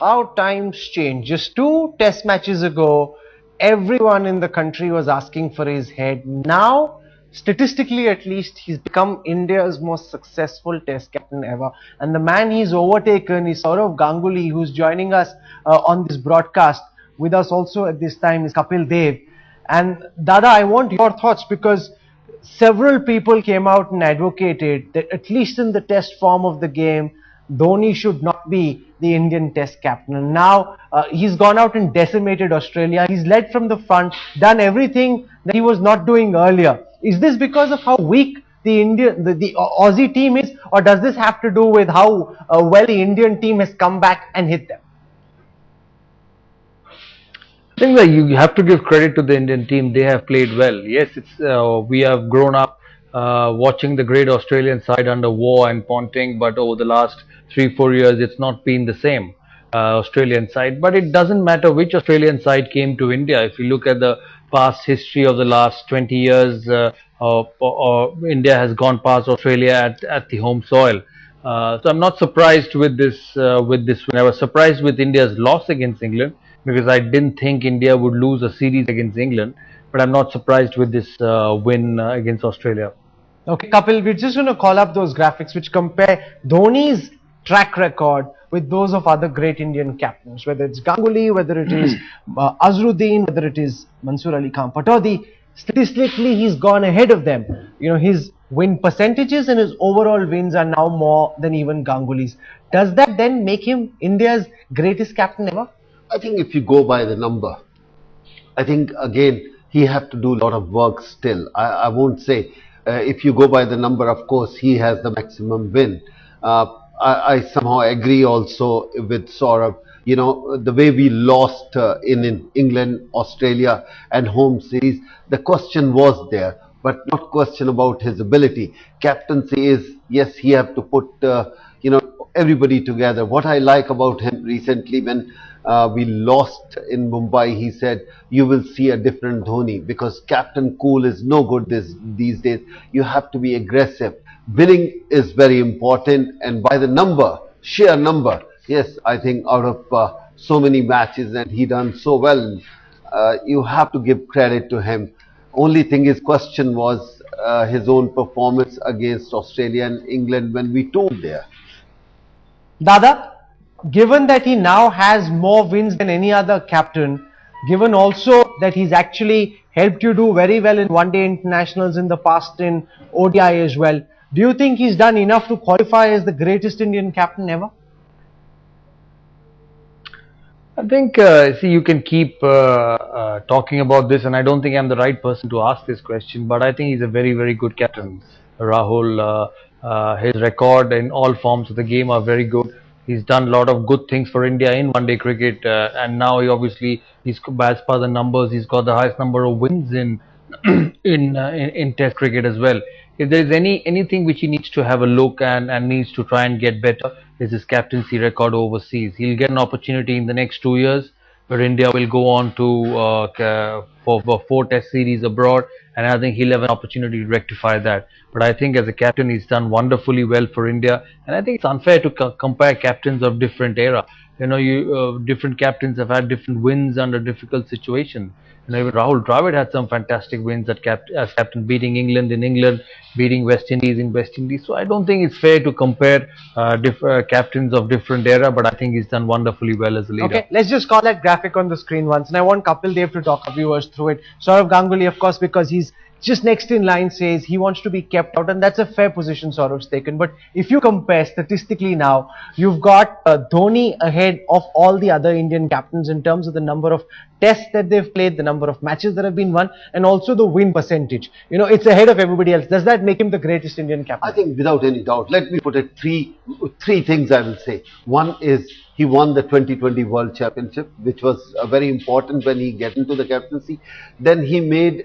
how times change. Just 2 test matches ago, everyone in the country was asking for his head. Now, statistically at least, he's become India's most successful test captain ever. And the man he's overtaken is Sourav Ganguly, who's joining us on this broadcast. With us also at this time is Kapil Dev. And Dada, I want your thoughts, because several people came out and advocated that at least in the test form of the game, Dhoni should not be the Indian test captain. And now he's gone out and decimated Australia. He's led from the front, done everything that he was not doing earlier. Is this because of how weak the Aussie team is, or does this have to do with how well the Indian team has come back and hit them? I think that you have to give credit to the Indian team. They have played well. Yes, we have grown up watching the great Australian side under Waugh and Ponting, but over the last 3-4 years, it's not been the same Australian side. But it doesn't matter which Australian side came to India. If you look at the past history of the last 20 years, India has gone past Australia at the home soil. So I'm not surprised with this win. I was surprised with India's loss against England, because I didn't think India would lose a series against England. But I'm not surprised with this win against Australia. Okay, Kapil, we're just going to call up those graphics which compare Dhoni's track record with those of other great Indian captains, whether it's Ganguly, whether it is Azharuddin, whether it is Mansoor Ali Khan Patodi. Statistically, he's gone ahead of them. You know, his win percentages and his overall wins are now more than even Ganguly's. Does that then make him India's greatest captain ever? I think if you go by the number, I think again he have to do a lot of work still. I won't say if you go by the number, of course he has the maximum win. I somehow agree also with Sourav. You know, the way we lost in England, Australia and home series, the question was there, but not question about his ability. Captaincy is, yes, he have to put you know, everybody together. What I like about him recently, when we lost in Mumbai, he said, you will see a different Dhoni, because Captain Cool is no good these days. You have to be aggressive. Winning is very important, and by the number, sheer number, yes, I think out of so many matches and he done so well, you have to give credit to him. Only thing his question was his own performance against Australia and England when we toured there. Dada, given that he now has more wins than any other captain, given also that he's actually helped you do very well in one-day internationals in the past, in ODI as well, do you think he's done enough to qualify as the greatest Indian captain ever? I think, see, you can keep talking about this, and I don't think I'm the right person to ask this question, but I think he's a very, very good captain. Rahul, his record in all forms of the game are very good. He's done a lot of good things for India in one-day cricket, and now he's as per the numbers, he's got the highest number of wins in in Test cricket as well. If there is anything which he needs to have a look and needs to try and get better, is his captaincy record overseas. He'll get an opportunity in the next 2 years where India will go on to for 4 Test series abroad, and I think he'll have an opportunity to rectify that. But I think as a captain, he's done wonderfully well for India, and I think it's unfair to compare captains of different era. You know, different captains have had different wins under difficult situations. You know, even Rahul Dravid had some fantastic wins as captain, beating England in England, beating West Indies in West Indies. So I don't think it's fair to compare captains of different era, but I think he's done wonderfully well as a leader. Okay, let's just call that graphic on the screen once, and I want Kapil Dev to talk our viewers through it. Sourav Ganguly, of course, because he's just next in line, says he wants to be kept out, and that's a fair position Saurav's taken. But if you compare statistically now, you've got Dhoni ahead of all the other Indian captains in terms of the number of tests that they've played, the number of matches that have been won, and also the win percentage. You know, it's ahead of everybody else. Does that make him the greatest Indian captain? I think without any doubt. Let me put it three things I will say. One is he won the 2020 World Championship, which was very important when he get into the captaincy. Then he made,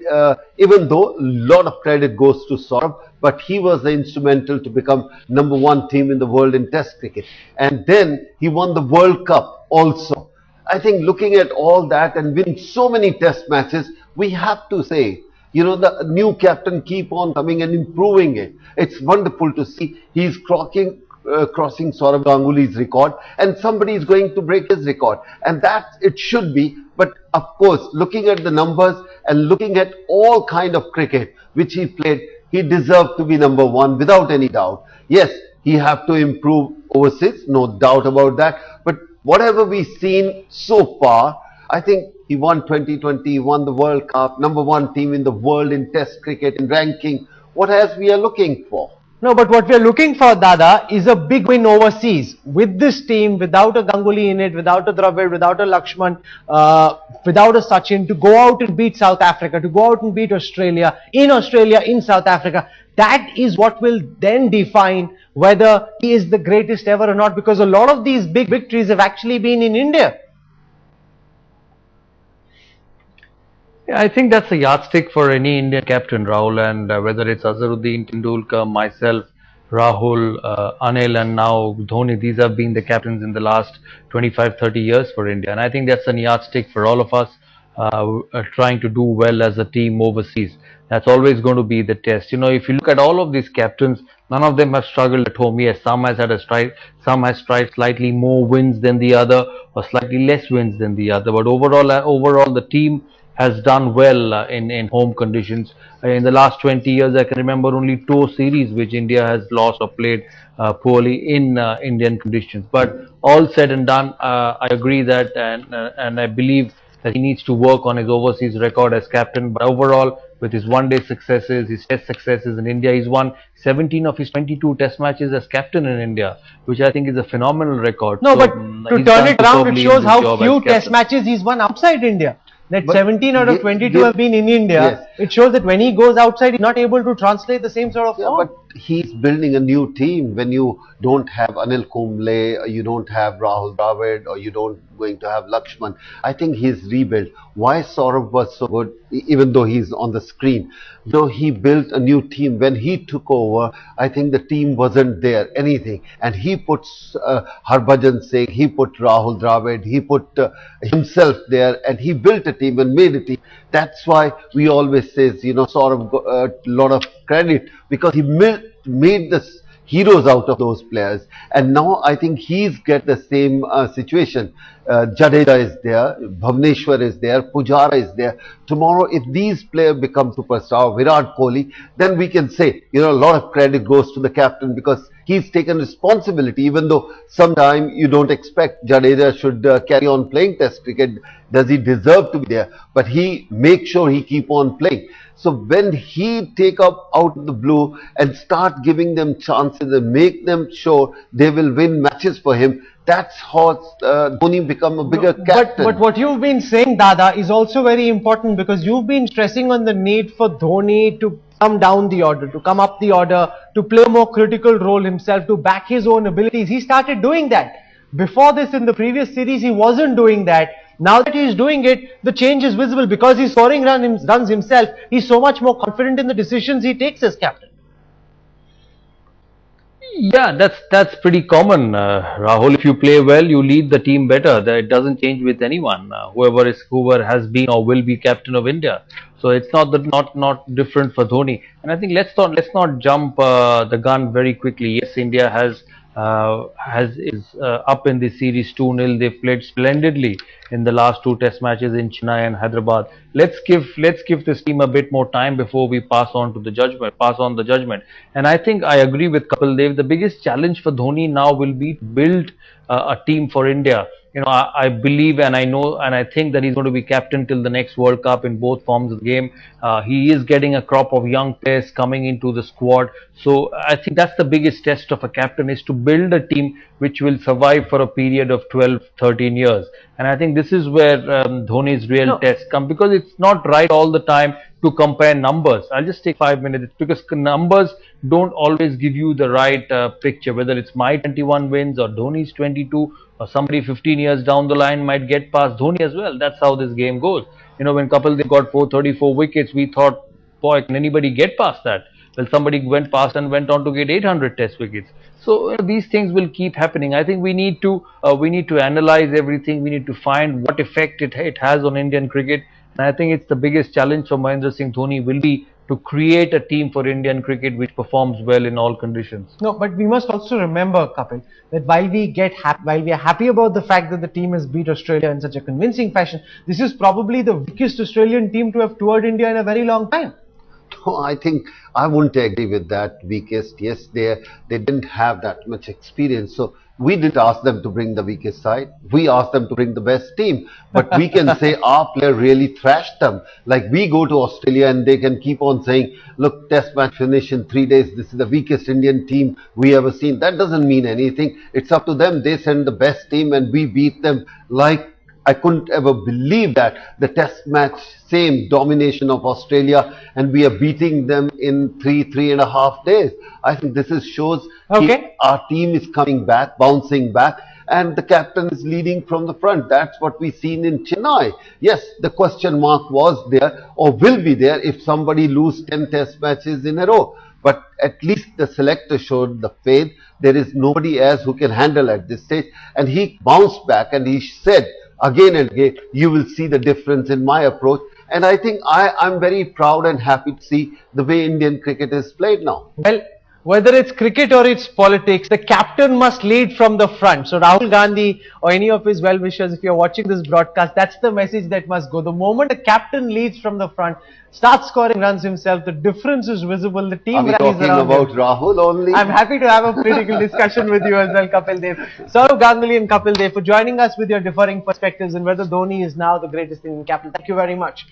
even though a lot of credit goes to Sourav, but he was the instrumental to become #1 team in the world in Test cricket. And then he won the World Cup also. I think looking at all that and winning so many Test matches, we have to say, you know, the new captain keep on coming and improving it. It's wonderful to see he's crossing Sourav Ganguly's record, and somebody is going to break his record, and that it should be. But of course, looking at the numbers and looking at all kind of cricket which he played, he deserved to be number one without any doubt. Yes, he have to improve overseas, no doubt about that. But whatever we've seen so far, I think he won 2020, he won the World Cup, number one team in the world in Test cricket, in ranking. What else we are looking for? No, but what we are looking for, Dada, is a big win overseas. With this team, without a Ganguly in it, without a Dravid, without a Lakshman, without a Sachin, to go out and beat South Africa, to go out and beat Australia, in South Africa, that is what will then define whether he is the greatest ever or not, because a lot of these big victories have actually been in India. Yeah, I think that's a yardstick for any Indian captain, Rahul, and whether it's Azharuddin, Tendulkar, myself, Rahul, Anil, and now Dhoni, these have been the captains in the last 25-30 years for India, and I think that's a yardstick for all of us trying to do well as a team overseas. That's always going to be the test. You know, if you look at all of these captains, none of them have struggled at home. Yes, some has had a strike, some has tried slightly more wins than the other, or slightly less wins than the other. But overall, the team has done well in home conditions. In the last 20 years, I can remember only 2 series which India has lost or played poorly in Indian conditions. But all said and done, I agree that, and I believe that he needs to work on his overseas record as captain. But overall, with his one-day successes, his test successes in India, he's won 17 of his 22 test matches as captain in India, which I think is a phenomenal record. No, so, but to turn it around, it shows how few test matches he's won outside India. That 17 out of 22 have been in India. Yes. It shows that when he goes outside, he's not able to translate the same sort of form. But he's building a new team. When you don't have Anil Kumble, or you don't have Rahul Dravid, or you don't going to have Lakshman, I think he's rebuilt. Why Sourav was so good, even though he's on the screen? No, he built a new team. When he took over, I think the team wasn't there, anything. And he put Harbhajan Singh, he put Rahul Dravid, he put himself there, and he built a team and made a team. That's why we always say, you know, Sourav got a lot of credit, because he made the heroes out of those players. And now I think he's get the same situation. Jadeja is there, Bhavneshwar is there, Pujara is there. Tomorrow, if these players become superstar, Virat Kohli, then we can say, you know, a lot of credit goes to the captain, because he's taken responsibility, even though sometime you don't expect Jadeja should carry on playing Test cricket. Does he deserve to be there? But he makes sure he keep on playing. So when he take up out of the blue and start giving them chances and make them sure they will win matches for him, that's how Dhoni become a bigger captain. But what you've been saying, Dada, is also very important, because you've been stressing on the need for Dhoni to come down the order, to come up the order, to play a more critical role himself, to back his own abilities. He started doing that. Before this, in the previous series, he wasn't doing that. Now that he's doing it, the change is visible, because he's scoring runs himself. He's so much more confident in the decisions he takes as captain. Yeah, that's pretty common, Rahul. If you play well, you lead the team better. It doesn't change with anyone. Whoever has been or will be captain of India. So it's not different for Dhoni. And I think let's not jump the gun very quickly. Yes, India is up in the series 2-0. They've played splendidly in the last 2 test matches in Chennai and Hyderabad. Let's give this team a bit more time before we pass on the judgment. And I think I agree with Kapil Dev. The biggest challenge for Dhoni now will be to build a team for India. You know, I believe and I know and I think that he's going to be captain till the next World Cup in both forms of the game. He is getting a crop of young players coming into the squad. So I think that's the biggest test of a captain, is to build a team which will survive for a period of 12-13 years. And I think this is where Dhoni's real test comes, because it's not right all the time to compare numbers. I'll just take 5 minutes, because numbers don't always give you the right picture, whether it's my 21 wins or Dhoni's 22, or somebody 15 years down the line might get past Dhoni as well. That's how this game goes. You know, when Kapil Dev got 434 wickets, we thought, boy, can anybody get past that? Well, somebody went past and went on to get 800 test wickets. So these things will keep happening. I think we need to analyze everything. We need to find what effect it has on Indian cricket. And I think it's the biggest challenge for Mahendra Singh Dhoni will be to create a team for Indian cricket which performs well in all conditions. No, but we must also remember, Kapil, that while we are happy about the fact that the team has beat Australia in such a convincing fashion, this is probably the weakest Australian team to have toured India in a very long time. No, I think I wouldn't agree with that. Weakest, yes, they didn't have that much experience. So we didn't ask them to bring the weakest side. We asked them to bring the best team. But we can say our player really thrashed them. Like we go to Australia and they can keep on saying, look, test match finish in 3 days. This is the weakest Indian team we ever seen. That doesn't mean anything. It's up to them. They send the best team and we beat them. Like I couldn't ever believe that the test match, same domination of Australia, and we are beating them in 3.5 days. I think this shows our team is coming back, bouncing back, and the captain is leading from the front. That's what we seen in Chennai. Yes, the question mark was there or will be there if somebody lose 10 test matches in a row. But at least the selector showed the faith. There is nobody else who can handle at this stage. And he bounced back and he said, again and again, you will see the difference in my approach. And I think I'm very proud and happy to see the way Indian cricket is played now. Well, whether it's cricket or it's politics, the captain must lead from the front. So Rahul Gandhi or any of his well-wishers, if you're watching this broadcast, that's the message that must go. The moment the captain leads from the front, starts scoring runs himself, the difference is visible. The team Are we talking about Rahul only? I'm happy to have a political discussion with you as well, Kapil Dev. Sourav Ganguly and Kapil Dev for joining us with your differing perspectives and whether Dhoni is now the greatest Indian captain. Thank you very much.